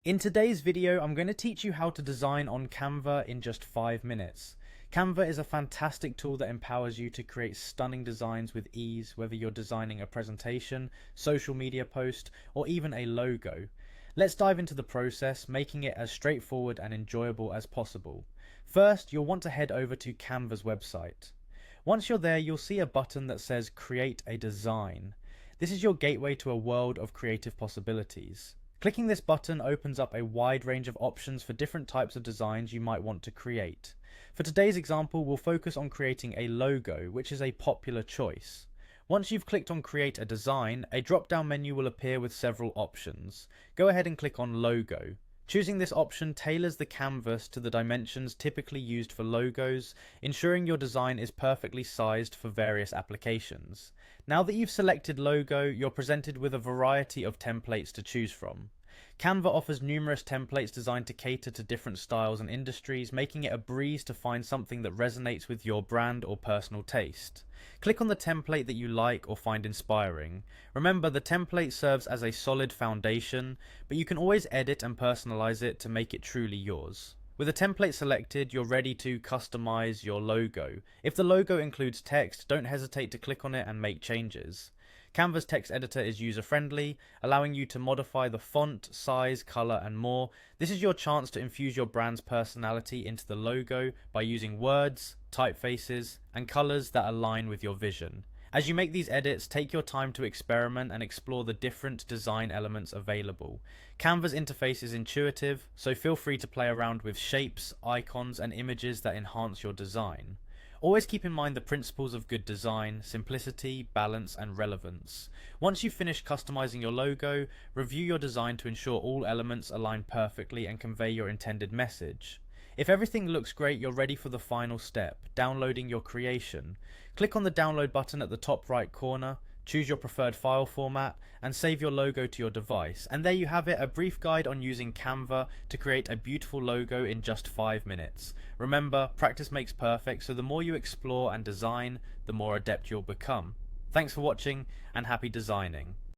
In today's video, I'm going to teach you how to design on Canva in just 5 minutes. Canva is a fantastic tool that empowers you to create stunning designs with ease, whether you're designing a presentation, social media post, or even a logo. Let's dive into the process, making it as straightforward and enjoyable as possible. First, you'll want to head over to Canva's website. Once you're there, you'll see a button that says Create a Design. This is your gateway to a world of creative possibilities. Clicking this button opens up a wide range of options for different types of designs you might want to create. For today's example, we'll focus on creating a logo, which is a popular choice. Once you've clicked on Create a Design, a drop-down menu will appear with several options. Go ahead and click on Logo. Choosing this option tailors the canvas to the dimensions typically used for logos, ensuring your design is perfectly sized for various applications. Now that you've selected logo, you're presented with a variety of templates to choose from. Canva offers numerous templates designed to cater to different styles and industries, making it a breeze to find something that resonates with your brand or personal taste. Click on the template that you like or find inspiring. Remember, the template serves as a solid foundation, but you can always edit and personalize it to make it truly yours. With a template selected, you're ready to customize your logo. If the logo includes text, don't hesitate to click on it and make changes. Canva's text editor is user-friendly, allowing you to modify the font, size, color, and more. This is your chance to infuse your brand's personality into the logo by using words, typefaces, and colors that align with your vision. As you make these edits, take your time to experiment and explore the different design elements available. Canva's interface is intuitive, so feel free to play around with shapes, icons, and images that enhance your design. Always keep in mind the principles of good design: simplicity, balance, and relevance. Once you've finished customizing your logo, review your design to ensure all elements align perfectly and convey your intended message. If everything looks great, you're ready for the final step, downloading your creation. Click on the download button at the top right corner, choose your preferred file format, and save your logo to your device. And there you have it, a brief guide on using Canva to create a beautiful logo in just 5 minutes. Remember, practice makes perfect, so the more you explore and design, the more adept you'll become. Thanks for watching, and happy designing.